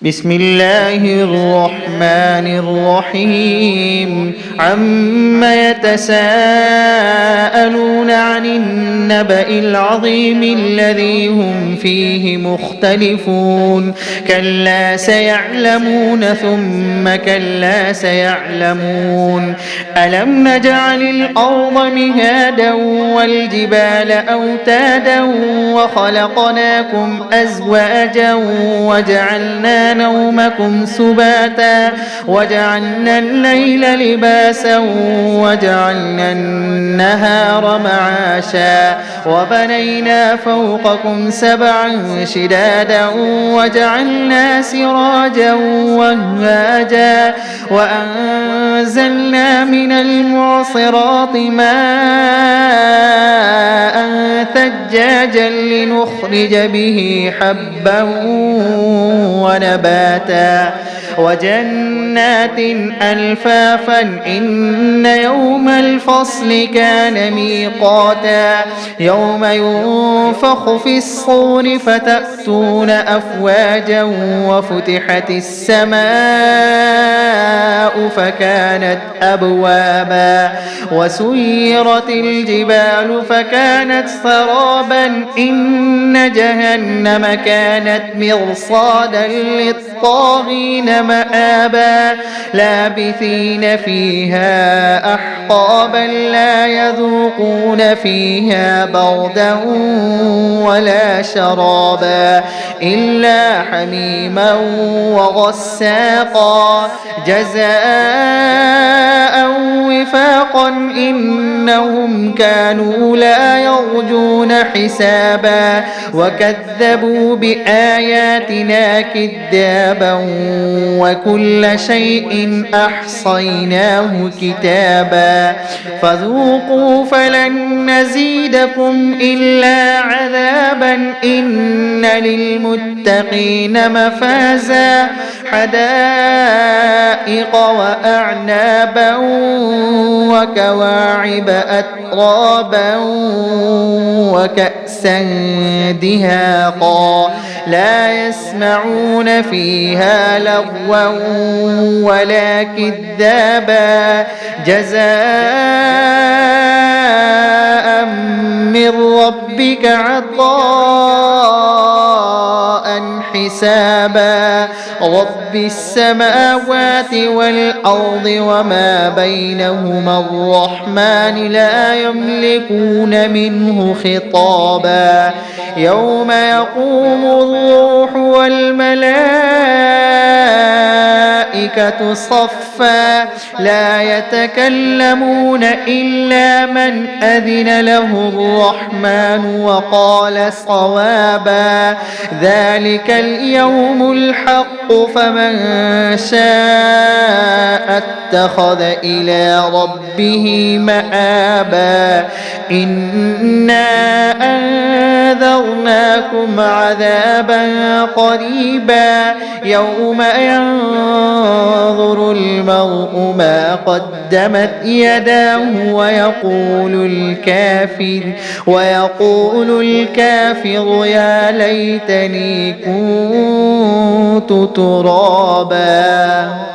بسم الله الرحمن الرحيم عم يتساءلون عن النبأ العظيم الذي هم فيه مختلفون كلا سيعلمون ثم كلا سيعلمون ألم نجعل الأرض مهادا والجبال أوتادا وخلقناكم أزواجا وجعلنا نومكم سباتا وجعلنا الليل لباسا وجعلنا النهار معاشا وبنينا فوقكم سبعا شدادا وجعلنا سراجا وهاجا وأنزلنا من المعصرات ماء ثجاجا لنخرج به حبا ونباتا وجنات ألفافا إن يوم الفصل كان ميقاتا يوم ينفخ في الصور فتأتون أفواجا وفتحت السماء فكانت أبوابا وسيرت الجبال فكانت سرابا إن جهنم كانت مرصادا للطاغين مآبا لابثين فيها أحقابا لا يذوقون فيها بردا ولا شرابا إلا حميما وغساقا جزاء وفاقا إنهم كانوا لا يرجون حسابا وكذبوا بآياتنا كذابا وكل شيء أحصيناه كتابا فذوقوا فلن نزيدكم إلا عذابا إن للمتقين مفازا حدائق وأعنابا وكواعب أترابا وكأسا دهاقا لا يسمعون فيها لغوا ولا كذابا جزاء من ربك عطاء حسابا رب السماوات والأرض وما بينهما الرحمن لا يملكون منه خطابا يوم يقوم الروح والملائكة صفا لا يتكلمون إلا من أذن له الرحمن وقال صوابا ذلك اليوم الحق فمن شاء اتخذ إلى ربه مآبا إنا أنذرناكم عذابا قريبا يوم ينظر المرء ما قدمت يداه ويقول الكافر يا ليتني كنت ترابا.